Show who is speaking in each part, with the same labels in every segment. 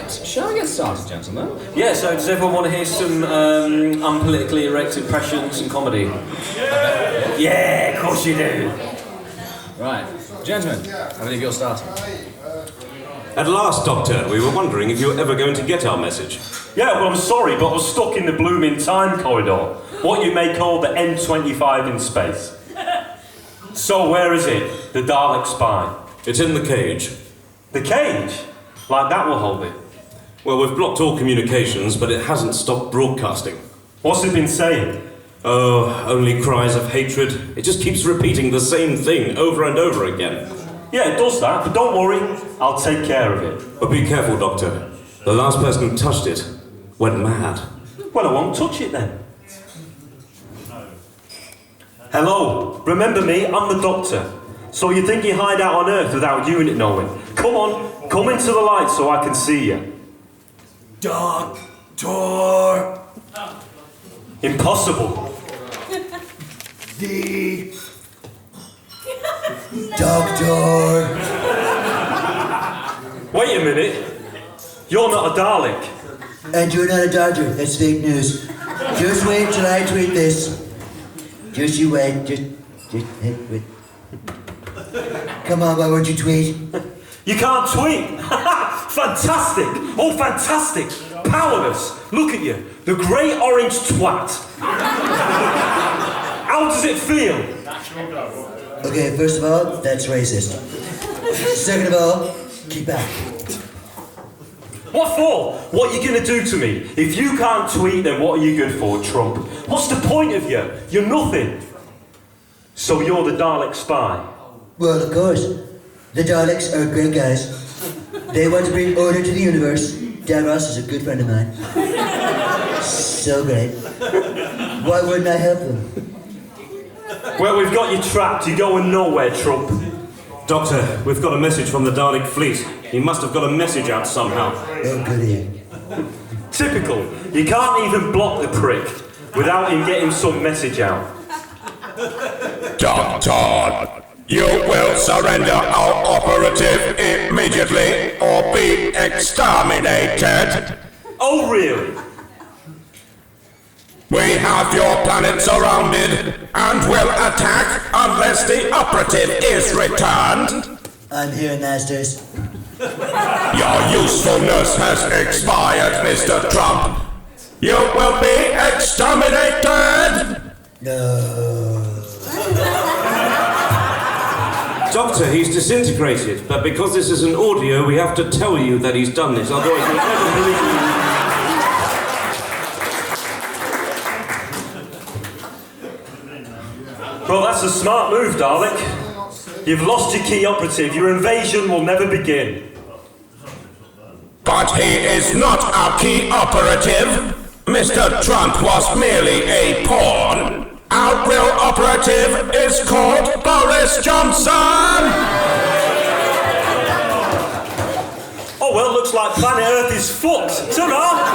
Speaker 1: Right, shall we get started, gentlemen?
Speaker 2: Yeah, so does everyone want to hear some unpolitically erect impressions and comedy? Yeah, of course you do.
Speaker 1: Right, gentlemen, I believe you're starting.
Speaker 3: At last, Doctor, we were wondering if you were ever going to get our message.
Speaker 2: Yeah, well, I'm sorry, but I was stuck in the blooming time corridor. What you may call the N25 in space. So where is it? The Dalek spy.
Speaker 3: It's in the cage.
Speaker 2: The cage? Like that will hold it.
Speaker 3: Well, we've blocked all communications, but it hasn't stopped broadcasting.
Speaker 2: What's it been saying?
Speaker 3: Oh, only cries of hatred. It just keeps repeating the same thing over and over again.
Speaker 2: Yeah, it does that, but don't worry, I'll take care of it.
Speaker 3: But be careful, Doctor. The last person who touched it went mad.
Speaker 2: Well, I won't touch it then. Hello, remember me? I'm the Doctor. So you think you hide out on Earth without you knowing? Come on, come into the light so I can see you.
Speaker 4: Doctor!
Speaker 2: Impossible.
Speaker 4: The Doctor!
Speaker 2: Wait a minute. You're not a Dalek.
Speaker 4: And you're not a doctor. That's fake news. Just wait till I tweet this. Just you wait. Just wait. Come on, why won't you tweet?
Speaker 2: You can't tweet. Fantastic. Oh, fantastic. Powerless. Look at you. The great orange twat. How does it feel?
Speaker 4: Okay, first of all, that's racist. Second of all, keep back.
Speaker 2: What for? What are you going to do to me? If you can't tweet, then what are you good for, Trump? What's the point of you? You're nothing. So you're the Dalek spy?
Speaker 4: Well, of course. The Daleks are great guys. They want to bring order to the universe. Dan Ross is a good friend of mine. So great. Why wouldn't I help them?
Speaker 2: Well, we've got you trapped. You're going nowhere, Trump.
Speaker 3: Doctor, we've got a message from the Dalek fleet. He must have got a message out somehow.
Speaker 4: Oh, goody.
Speaker 2: Typical. You can't even block the prick without him getting some message out.
Speaker 5: Doctor, you will surrender our operative immediately or be exterminated.
Speaker 2: Oh, really?
Speaker 5: We have your planet surrounded and will attack unless the operative is returned.
Speaker 4: I'm here, Masters.
Speaker 5: Your usefulness has expired, Mr. Trump. You will be exterminated.
Speaker 4: No.
Speaker 3: Doctor, he's disintegrated, but because this is an audio, we have to tell you that he's done this, otherwise we'll never believe you.
Speaker 2: Well, that's a smart move, Dalek. You've lost your key operative. Your invasion will never begin.
Speaker 5: But he is not our key operative. Mr. Trump was merely a pawn. Our real operative is called Boris Johnson!
Speaker 2: Oh, well, looks like planet Earth is fucked. Ta-ra!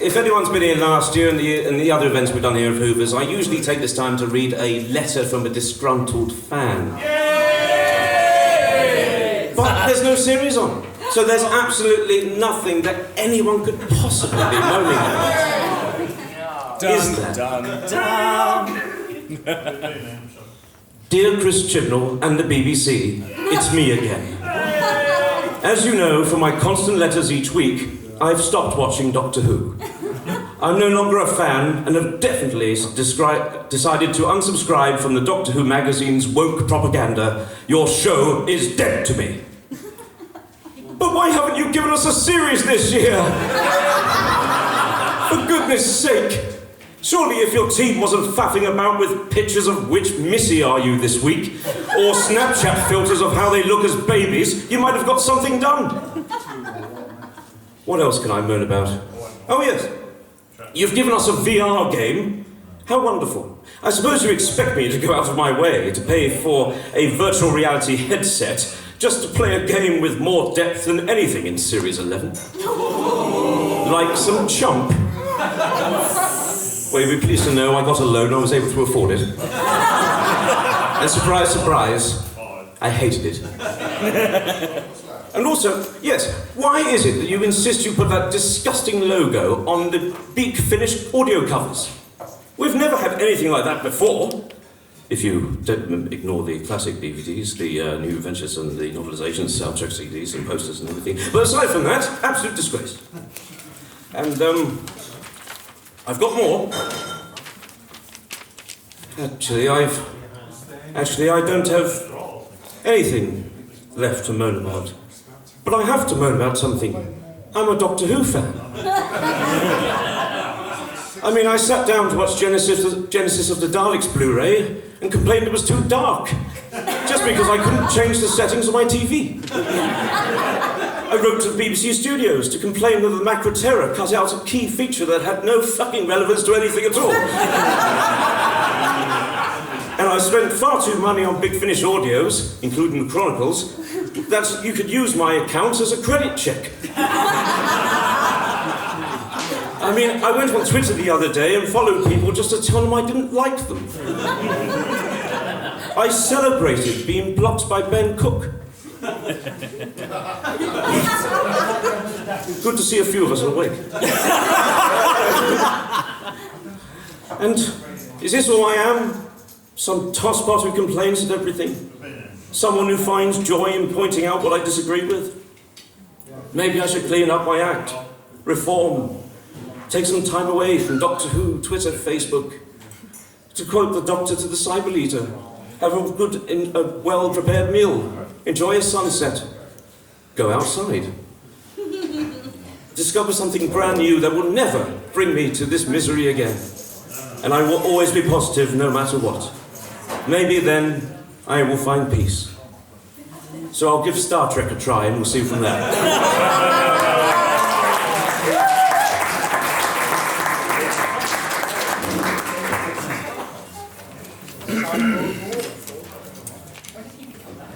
Speaker 3: If anyone's been here last year and the other events we've done here at Hoover's, I usually take this time to read a letter from a disgruntled fan. Yay! But there's no series on, so there's absolutely nothing that anyone could possibly be moaning about. Is there? Dear Chris Chibnall and the BBC, it's me again. As you know from my constant letters each week, I've stopped watching Doctor Who. I'm no longer a fan and have definitely decided to unsubscribe from the Doctor Who magazine's woke propaganda. Your show is dead to me. But why haven't you given us a series this year? For goodness sake. Surely if your team wasn't faffing about with pictures of which Missy are you this week, or Snapchat filters of how they look as babies, you might have got something done. What else can I moan about? Oh yes, you've given us a VR game. How wonderful. I suppose you expect me to go out of my way to pay for a virtual reality headset just to play a game with more depth than anything in Series 11. Like some chump. Well, you'll be pleased to know I got a loan and I was able to afford it. And surprise, surprise, I hated it. And also, yes, why is it that you insist you put that disgusting logo on the big finished audio covers? We've never had anything like that before. If you don't ignore the classic DVDs, the new adventures and the novelizations, soundtrack CDs and posters and everything. But aside from that, absolute disgrace. And, I've got more. Actually, I don't have anything left to moan about. But I have to moan about something. I'm a Doctor Who fan. I mean, I sat down to watch Genesis of the Daleks Blu-ray and complained it was too dark. Just because I couldn't change the settings of my TV. I wrote to the BBC Studios to complain that the Macro Terror cut out a key feature that had no fucking relevance to anything at all. And I spent far too money on big finish audios, including the Chronicles, that you could use my account as a credit check. I mean, I went on Twitter the other day and followed people just to tell them I didn't like them. I celebrated being blocked by Ben Cook. Good to see a few of us awake. And is this all I am? Some tosspot who complains at everything? Someone who finds joy in pointing out what I disagree with? Maybe I should clean up my act, reform, take some time away from Doctor Who, Twitter, Facebook. To quote the Doctor to the Cyber Leader, have a well-prepared meal, enjoy a sunset, go outside. Discover something brand new that will never bring me to this misery again. And I will always be positive no matter what. Maybe then I will find peace. So I'll give Star Trek a try and we'll see from there.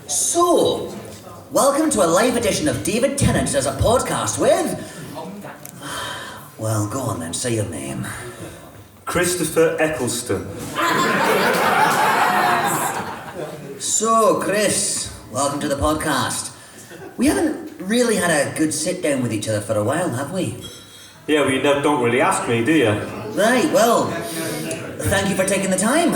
Speaker 4: So, welcome to a live edition of David Tennant Does a Podcast with... Well, go on then, say your name.
Speaker 2: Christopher Eccleston.
Speaker 4: So, Chris, welcome to the podcast. We haven't really had a good sit-down with each other for a while, have we?
Speaker 2: Yeah, well, you don't really ask me, do you?
Speaker 4: Right, well, thank you for taking the time.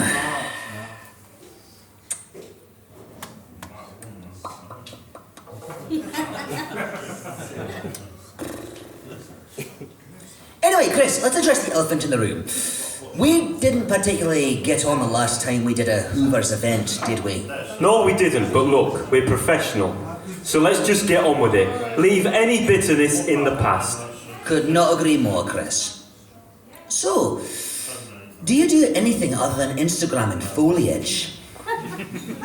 Speaker 4: Anyway, Chris, let's address the elephant in the room. We didn't particularly get on the last time we did a Hoovers event, did we?
Speaker 2: No, we didn't, but look, we're professional. So let's just get on with it. Leave any bitterness in the past.
Speaker 4: Could not agree more, Chris. So, do you do anything other than Instagram and foliage?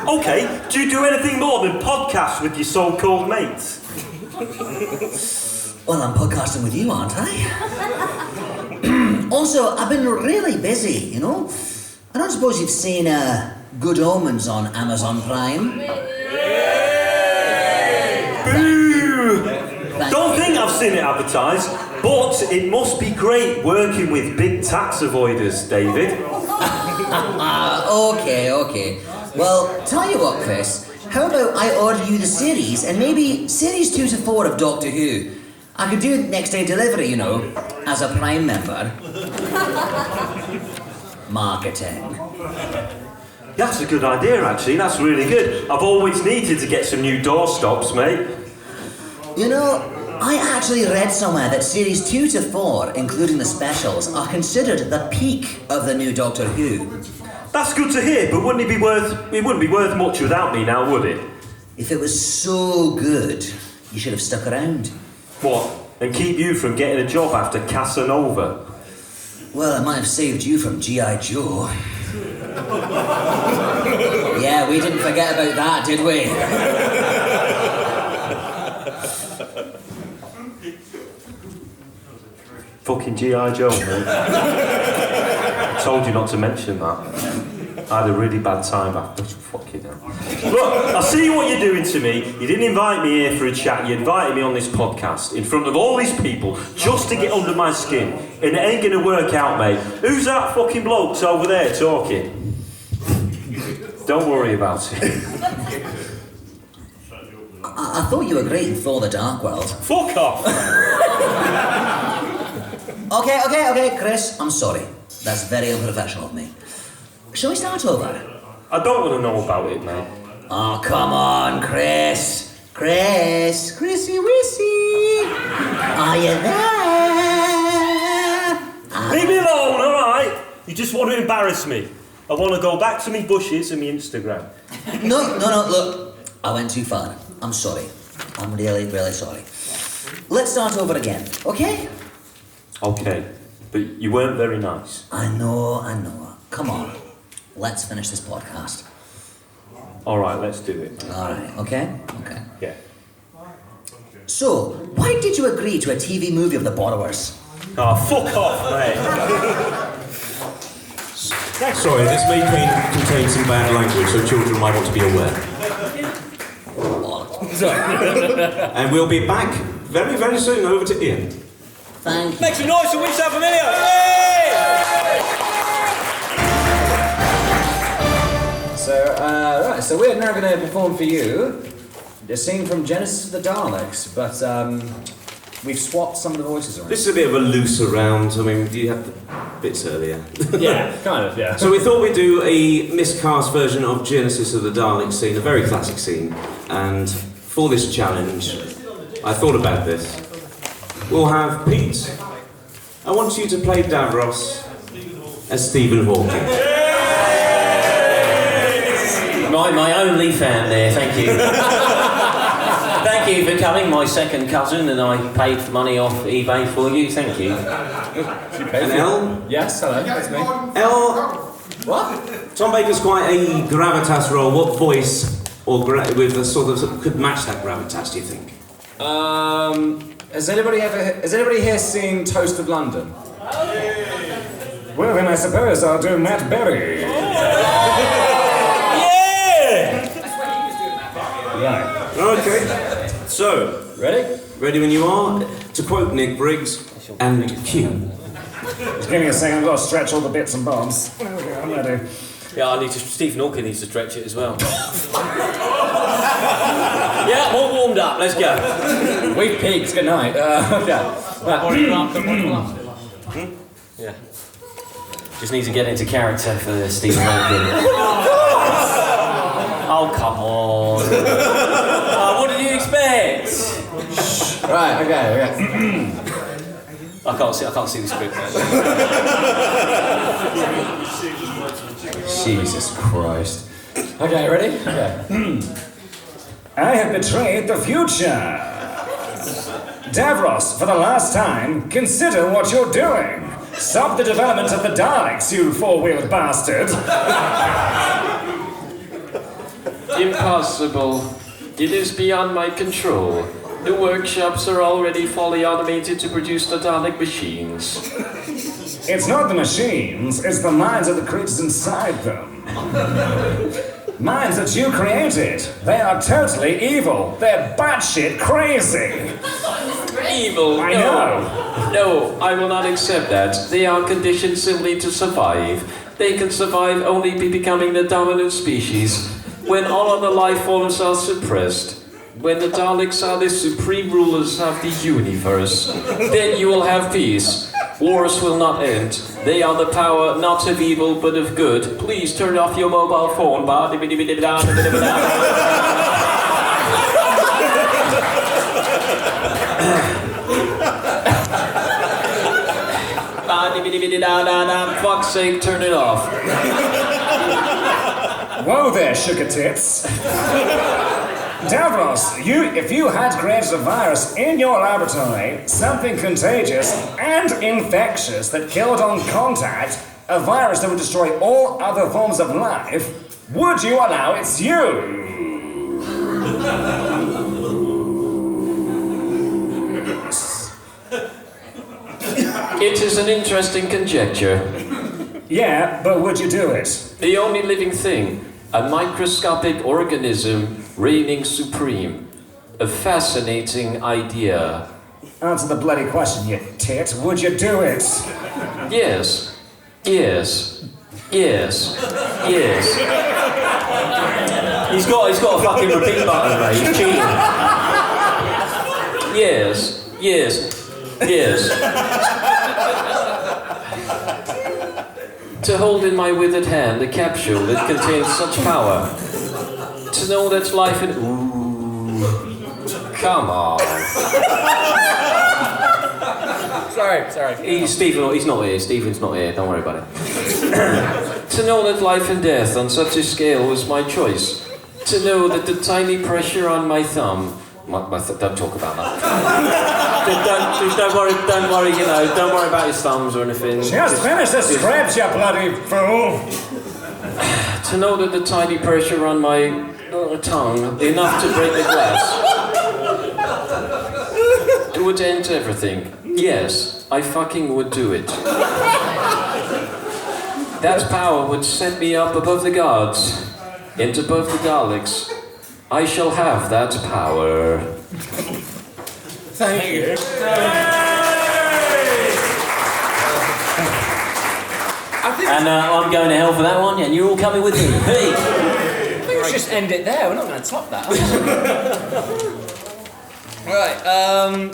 Speaker 2: Okay, do you do anything more than podcasts with your so-called mates?
Speaker 4: Well, I'm podcasting with you, aren't I? Also, I've been really busy, you know? I don't suppose you've seen Good Omens on Amazon Prime?
Speaker 2: Boo! Don't think I've seen it advertised, but it must be great working with big tax avoiders, David.
Speaker 4: Okay. Well, tell you what, Chris. How about I order you the series, and maybe series 2 to 4 of Doctor Who? I could do it next day delivery, you know, as a Prime member. Marketing.
Speaker 2: That's a good idea, actually. That's really good. I've always needed to get some new doorstops, mate.
Speaker 4: You know, I actually read somewhere that series 2 to 4, including the specials, are considered the peak of the new Doctor Who.
Speaker 2: That's good to hear, but wouldn't it be worth much without me now, would it?
Speaker 4: If it was so good, you should have stuck around.
Speaker 2: What? And keep you from getting a job after Casanova?
Speaker 4: Well, it might have saved you from G.I. Joe. Yeah, we didn't forget about that, did we?
Speaker 2: Fucking G.I. Joe, mate. I told you not to mention that. I had a really bad time after. Fucking hell. Look, I see what you're doing to me. You didn't invite me here for a chat. You invited me on this podcast in front of all these people just to get under my skin. And it ain't gonna work out, mate. Who's that fucking bloke over there talking? Don't worry about it.
Speaker 4: I thought you were great in Thor the Dark World.
Speaker 2: Fuck off!
Speaker 4: Okay, Chris, I'm sorry. That's very unprofessional of me. Shall we start over?
Speaker 2: I don't want to know about it, mate.
Speaker 4: Oh, come on, Chris. Chrissy Wissy. Are you there?
Speaker 2: Leave me alone, alright? You just want to embarrass me. I want to go back to me bushes and me Instagram.
Speaker 4: No, look. I went too far. I'm sorry. I'm really, really sorry. Let's start over again, okay?
Speaker 2: Okay, but you weren't very nice.
Speaker 4: I know. Come on. Let's finish this podcast.
Speaker 2: Alright, let's do it.
Speaker 4: Alright, okay? Okay.
Speaker 2: Yeah.
Speaker 4: So, why did you agree to a TV movie of the borrowers?
Speaker 2: Oh, fuck off, mate.
Speaker 3: Sorry, this may contain some bad language, so children might want to be aware. And we'll be back very, very soon. Over to Ian.
Speaker 4: Thank you.
Speaker 2: Make some noise for Winston Familiar!
Speaker 1: So we're now going to perform for you a scene from Genesis of the Daleks, but we've swapped some of the voices around.
Speaker 3: This is a bit of a looser round. I mean, you have the bits earlier.
Speaker 1: Yeah, kind of, yeah.
Speaker 3: So we thought we'd do a miscast version of Genesis of the Daleks scene, a very classic scene. And for this challenge, I thought about this. We'll have Pete. I want you to play Davros as Stephen Hawking.
Speaker 6: My only fan there, thank you. Thank you for coming, my second cousin, and I paid money off eBay for you, thank you.
Speaker 3: And Elle?
Speaker 1: Yes, hello, that's me.
Speaker 3: Elle,
Speaker 1: What?
Speaker 3: Tom Baker's quite a gravitas role. What voice or with a sort of could match that gravitas, do you think?
Speaker 1: Has anybody here seen Toast of London? Well, then I suppose I'll do Matt Berry. Right.
Speaker 3: Okay. So,
Speaker 1: Ready?
Speaker 3: ready when you are. To quote Nick Briggs, and cue.
Speaker 1: Just give me a second, I've got to stretch all the bits and bobs. Okay, I'm ready.
Speaker 6: Yeah, Stephen Hawking needs to stretch it as well. Yeah, all warmed up, let's go.
Speaker 1: We've peaked, good night. Okay.
Speaker 6: Yeah. Just need to get into character for Stephen Hawking. Oh, come on. Oh, what did you expect?
Speaker 1: Right, okay.
Speaker 6: I can't see the script.
Speaker 1: Jesus Christ. Okay, ready? Okay. I have betrayed the future. Davros, for the last time, consider what you're doing. Stop the development of the Daleks, you four-wheeled bastard.
Speaker 7: Impossible. It is beyond my control. The workshops are already fully automated to produce the Dalek machines.
Speaker 1: It's not the machines, it's the minds of the creatures inside them. Minds that you created. They are totally evil. They're batshit crazy.
Speaker 7: Evil?
Speaker 1: I
Speaker 7: know.
Speaker 1: know.
Speaker 7: No, I will not accept that. They are conditioned simply to survive. They can survive only by becoming the dominant species. When all other life forms are suppressed, when the Daleks are the supreme rulers of the universe, then you will have peace. Wars will not end. They are the power not of evil but of good. Please turn off your mobile phone. Fuck's sake, turn it off.
Speaker 1: Whoa there, sugar tits. Davros, if you had created a virus in your laboratory, something contagious and infectious that killed on contact, a virus that would destroy all other forms of life, would you allow its use?
Speaker 7: It is an interesting conjecture.
Speaker 1: Yeah, but would you do it?
Speaker 7: The only living thing, a microscopic organism reigning supreme. A fascinating idea.
Speaker 1: Answer the bloody question, you tit. Would you do it?
Speaker 7: Yes. Yes. Yes. Yes.
Speaker 6: He's got a fucking repeat button, mate. He's cheating.
Speaker 7: Yes. Yes. Yes. To hold in my withered hand a capsule that contains such power. To know that life in... Ooh. Come on.
Speaker 8: Sorry.
Speaker 7: He's not here. Stephen's not here. Don't worry about it. To know that life and death on such a scale was my choice. To know that the tiny pressure on my thumb... don't talk about that. don't worry, don't worry about his thumbs or anything.
Speaker 1: Just finish the script, you bloody fool!
Speaker 7: To know that the tiny pressure on my tongue, enough to break the glass, it would end everything. Yes, I fucking would do it. That power would set me up above the gods, and above the Daleks. I shall have that power.
Speaker 8: Thank you.
Speaker 6: And I'm going to hell for that one, and you're all coming with me. Hey!
Speaker 8: I think we should just end it there. We're not going to top that. Right,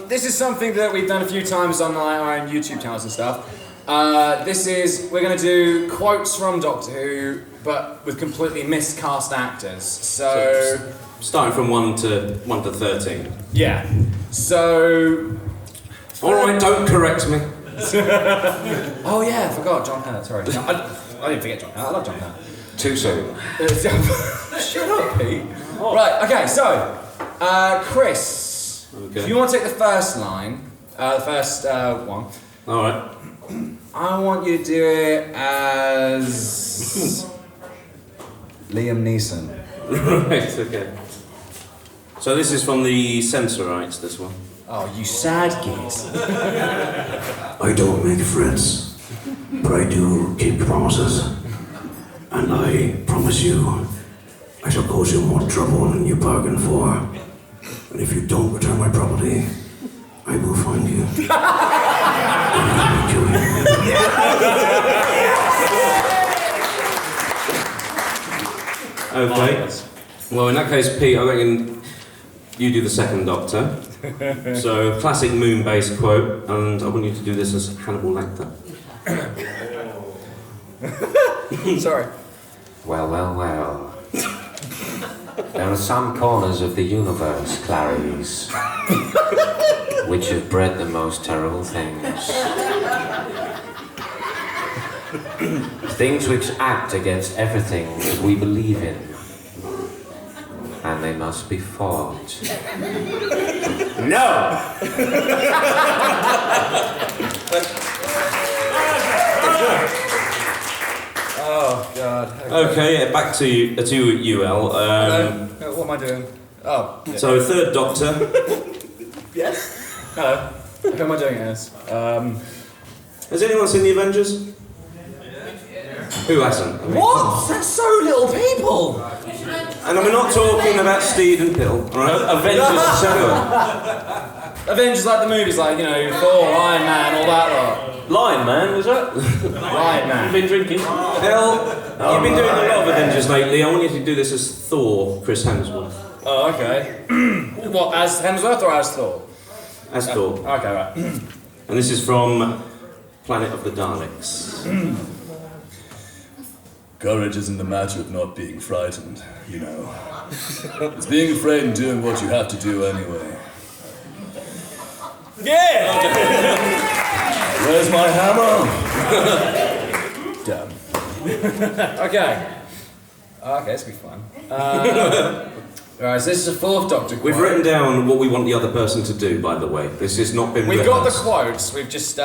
Speaker 8: this is something that we've done a few times on our own YouTube channels and stuff. We're going to do quotes from Doctor Who, but with completely miscast actors. So
Speaker 3: starting from 1 to 13.
Speaker 8: yeah. So.
Speaker 3: All right, don't correct me.
Speaker 8: Oh yeah, I forgot John Hurt. Sorry, I didn't forget John Hurt. I love John Hurt.
Speaker 3: Too soon.
Speaker 8: Shut up, Pete. Right. Okay. So, Chris, if you want to take the first line, the first one.
Speaker 3: All right.
Speaker 8: I want you to do it as Liam Neeson.
Speaker 3: Right, okay. So this is from the Censorites, this one.
Speaker 8: Oh, you sad geese.
Speaker 5: I don't make friends, but I do keep promises. And I promise you, I shall cause you more trouble than you bargained for. And if you don't return my property, I will find you. And I will kill you.
Speaker 3: Okay. Well, in that case, Pete, I reckon you do the second Doctor. So, classic moon-based quote, and I want you to do this as Hannibal Lecter.
Speaker 8: Sorry.
Speaker 6: Well. There are some corners of the universe, Clarice, which have bred the most terrible things. Things which act against everything that we believe in. And they must be fought. No!
Speaker 8: Oh God.
Speaker 3: Okay, yeah, back to you, UL.
Speaker 8: What am I doing? Oh. Yeah.
Speaker 3: So, third Doctor.
Speaker 8: Yes. Hello. Who am I doing it as?
Speaker 3: Has anyone seen the Avengers? Who hasn't? I mean,
Speaker 8: What? That's so little people.
Speaker 3: And we're not talking about Steed and Pill, alright? Avengers 7.
Speaker 8: Avengers like the movies, like, you know, Thor, Iron Man, all that lot.
Speaker 6: Lion Man, was that?
Speaker 8: Lion Man.
Speaker 6: You've been drinking?
Speaker 3: Hell, you've been doing a lot of Avengers lately. I want you to do this as Thor, Chris Hemsworth.
Speaker 8: Oh, okay. What, as Hemsworth or as Thor?
Speaker 3: As Thor.
Speaker 8: Okay, right.
Speaker 3: And this is from Planet of the Daleks.
Speaker 9: Courage isn't a matter of not being frightened, you know. It's being afraid and doing what you have to do anyway.
Speaker 8: Yeah!
Speaker 9: Where's my hammer?
Speaker 8: Dumb. Okay. Okay, this will be fun. Alright, so this is a fourth Doctor quote.
Speaker 3: We've written down what we want the other person to do, by the way. This has not been
Speaker 8: We've got the
Speaker 3: rehearsed.
Speaker 8: quotes, we've just,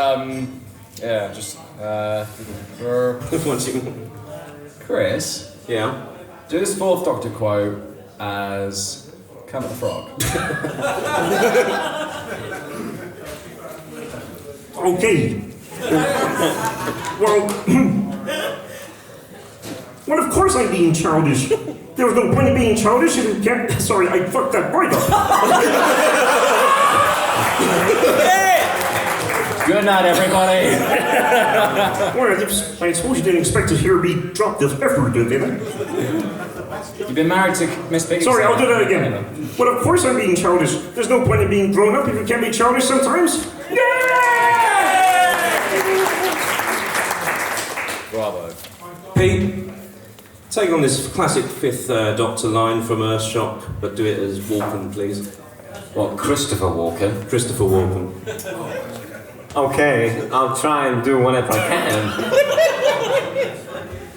Speaker 8: Chris,
Speaker 3: Yeah.
Speaker 8: do this fourth Doctor quote as Kermit the Frog.
Speaker 2: Okay. Well, of course I'm being childish. There's no point in being childish if you can't... Sorry, I fucked that right up.
Speaker 8: Good night, everybody.
Speaker 3: Well, I suppose you didn't expect to hear me drop this effort, did you?
Speaker 8: You've been married to Miss Piggy.
Speaker 3: Sorry, I'll do that again. Well, of course I'm being childish. There's no point in being grown up if you can't be childish sometimes.
Speaker 8: Bravo.
Speaker 3: Pete, take on this classic Fifth Doctor line from Earthshock, but do it as Walken, please.
Speaker 6: What, Christopher Walken?
Speaker 3: Christopher Walken.
Speaker 7: Okay, I'll try and do whatever I can.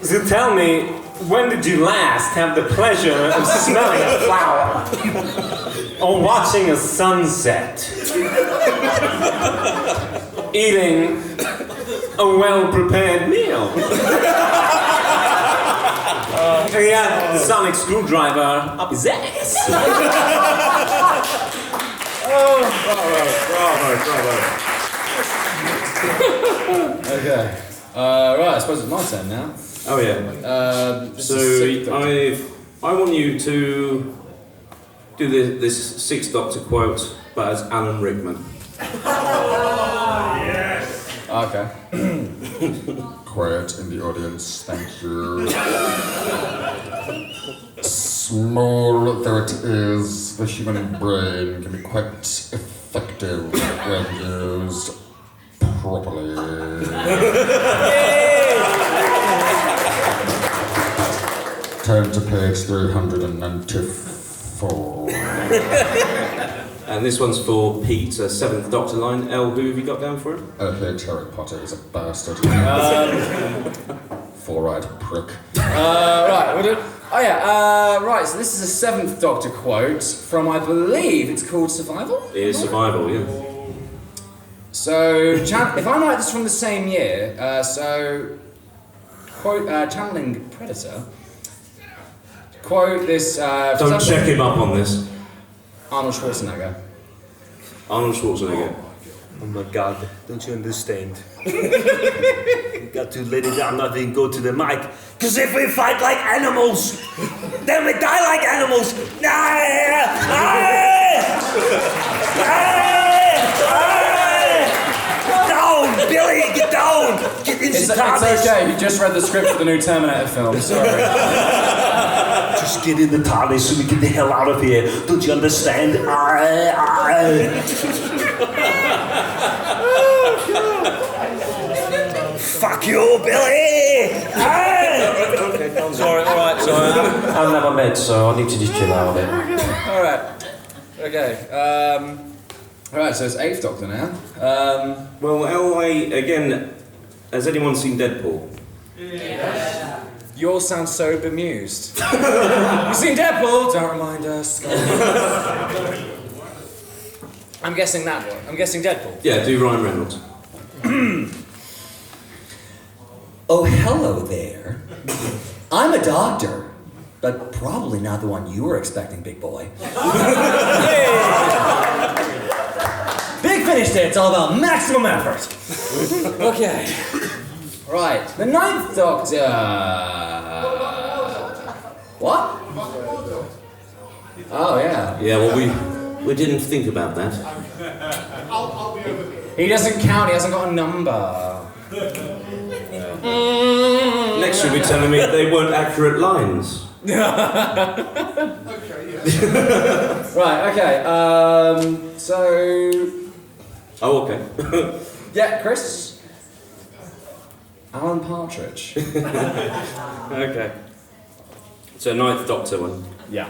Speaker 7: So tell me, when did you last have the pleasure of smelling a flower? Or watching a sunset? Eating a well-prepared meal? He had the sonic screwdriver up his ass.
Speaker 8: Bravo. Okay. Right, I suppose it's my turn now.
Speaker 3: Oh yeah. So I want you to do this Sixth Doctor quote, but as Alan Rickman.
Speaker 8: Okay.
Speaker 10: Quiet in the audience, thank you. Small though it is, the human brain can be quite effective when used properly. Turn to page 394.
Speaker 3: And this one's for Pete, a Seventh Doctor line. El, who have you got down for it?
Speaker 10: I hate Harry Potter, he's a bastard. Four-eyed prick.
Speaker 8: Right, we'll do. Oh yeah, right, so this is a Seventh Doctor quote from, I believe, it's called Survival?
Speaker 3: It is Survival, yeah.
Speaker 8: So, if I'm right, this is from the same year, quote, channeling Predator, quote this...
Speaker 3: Don't check him up on this.
Speaker 8: Arnold Schwarzenegger.
Speaker 3: Arnold Schwarzenegger.
Speaker 2: Oh my God, don't you understand? You got to let it down, not even go to the mic. Because if we fight like animals, then we die like animals. Down, Billy, get down. Get into the TARDIS.
Speaker 8: It's okay, you just read the script for the new Terminator film, sorry.
Speaker 2: Just get in the TARDIS so we get the hell out of here. Don't you understand? Fuck you, Billy!
Speaker 8: Sorry, alright, sorry.
Speaker 6: I'm never med, so I need to just chill out a bit.
Speaker 8: Alright, okay, alright, so it's Eighth Doctor now.
Speaker 3: Well, LA, again, has anyone seen Deadpool?
Speaker 8: Yes. You all sound so bemused. You've seen Deadpool? Don't remind us. I'm guessing that one. I'm guessing Deadpool.
Speaker 3: Yeah, do Ryan Reynolds.
Speaker 4: Oh, hello there. I'm a doctor, but probably not the one you were expecting, big boy. Big Finish Day, it's all about maximum effort.
Speaker 8: Okay. Right, the Ninth Doctor. What? Oh, yeah.
Speaker 3: Yeah, well, we didn't think about that.
Speaker 8: He doesn't count, he hasn't got a number.
Speaker 3: Next you'll be telling me they weren't accurate lines.
Speaker 8: Right, okay, so...
Speaker 3: Oh, okay.
Speaker 8: Yeah, Chris? Alan Partridge.
Speaker 3: Okay. So, Ninth Doctor one.
Speaker 8: Yeah.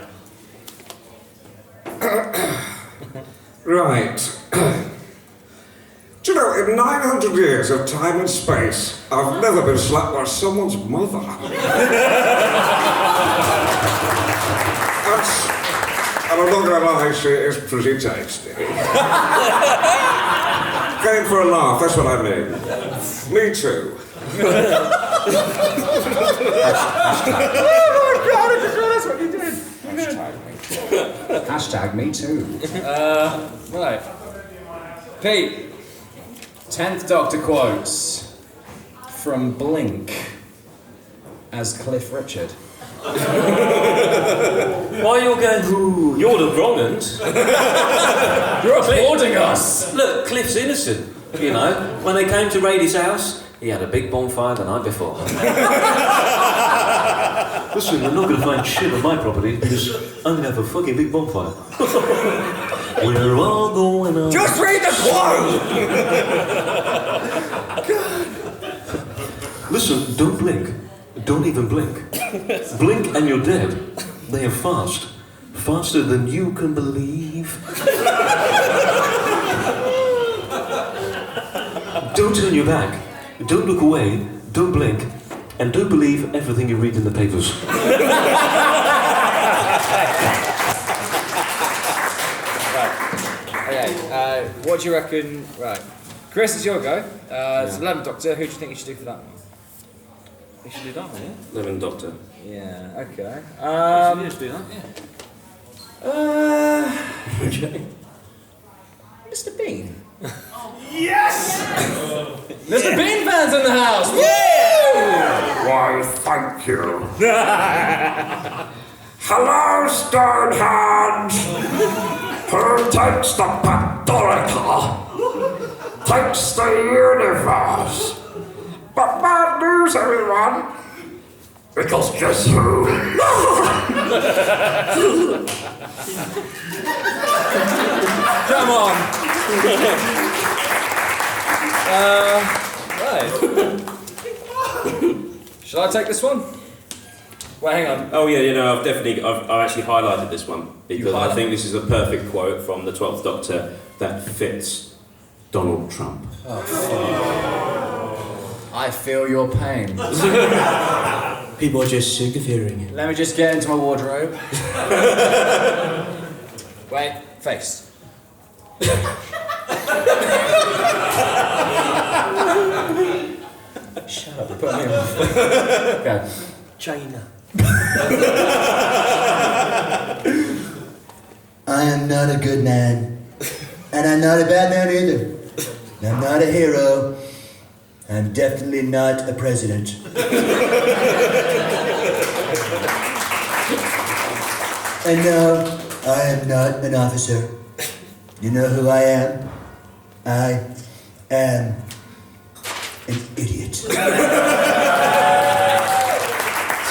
Speaker 5: Right. Do you know, in 900 years of time and space, I've never been slapped by someone's mother. And I'm not gonna lie, she is pretty tasty. Going for a laugh, that's what I mean. Me too.
Speaker 8: Oh my God, that's what you did. Hashtag me too. Right. Pete. 10th Doctor quotes from Blink as Cliff Richard.
Speaker 2: Why are you going,
Speaker 7: You're the wrong uns.
Speaker 8: You're applauding us!
Speaker 2: Look, Cliff's innocent.
Speaker 7: You know, when they came to raid his house, he had a big bonfire the night before. Listen, they're not going to find shit on my property because I'm going to have a fucking big bonfire. We're all going on.
Speaker 8: Just read the quote!
Speaker 7: Listen, don't blink. Don't even blink. Blink and you're dead. They are fast. Faster than you can believe. Don't turn your back. Don't look away. Don't blink. And don't believe everything you read in the papers.
Speaker 8: Okay, what do you reckon? Right. Chris, it's your go. It's 11th Doctor. Who do you think you should do for that one? You should do that one, yeah?
Speaker 3: 11th Doctor.
Speaker 8: Yeah, okay.
Speaker 7: Let's do that, yeah.
Speaker 3: Okay.
Speaker 8: Mr. Bean.
Speaker 9: Yes!
Speaker 8: Mr. Bean fans in the house!
Speaker 5: Why, thank you. Hello, Stonehenge! Who takes the Pathologer? Takes the universe. But bad news, everyone. Because guess who?
Speaker 8: Come on! Right. Shall I take this one? Wait, hang on.
Speaker 3: Oh yeah, I've actually highlighted this one because I think this is a perfect quote from the 12th Doctor that fits Donald Trump.
Speaker 8: I feel your pain.
Speaker 3: People are just sick of hearing it.
Speaker 8: Let me just get into my wardrobe. Wait, face. Shut up, you're putting me off. Okay.
Speaker 7: China.
Speaker 4: I am not a good man. And I'm not a bad man either. I'm not a hero. I'm definitely not a president. And no, I am not an officer. You know who I am? I am an idiot.
Speaker 3: See,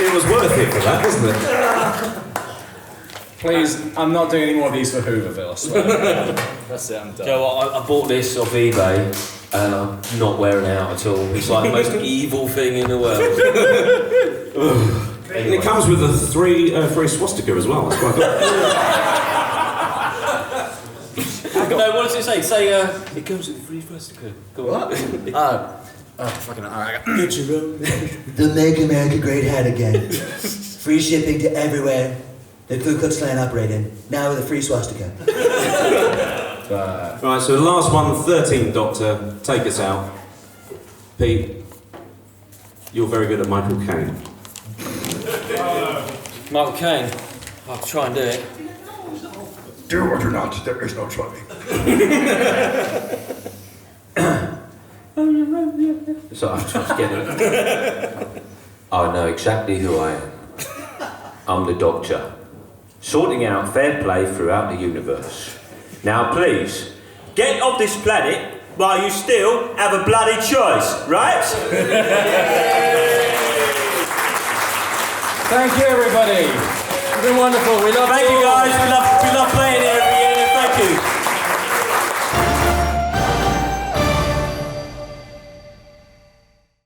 Speaker 3: it was worth it for that, wasn't it?
Speaker 8: Please, I'm not doing any more of these for Hooverville, I swear. That's it, I'm done.
Speaker 7: Joe, I bought this off eBay and I'm not wearing it out at all. It's like the most evil thing in the world.
Speaker 3: And it comes with a free swastika as well. That's quite good.
Speaker 7: No, what does it say? Say, it comes with a free swastika. Go on.
Speaker 8: What? Fucking alright. Get your own.
Speaker 4: They'll make America great hat again. Free shipping to everywhere. The Ku Klux Klan operate in. Now with a free swastika.
Speaker 3: Right, so the last one, 13th Doctor, take us out. Pete, you're very good at Michael Caine.
Speaker 7: Michael Caine. I'll try and do it.
Speaker 5: Do or do not, there is no trying.
Speaker 6: So I'm just getting. I know exactly who I am. I'm the Doctor, sorting out fair play throughout the universe. Now please, get off this planet while you still have a bloody choice, right?
Speaker 8: Thank you, everybody. It's been wonderful. We love
Speaker 6: Thank you guys, we love playing it.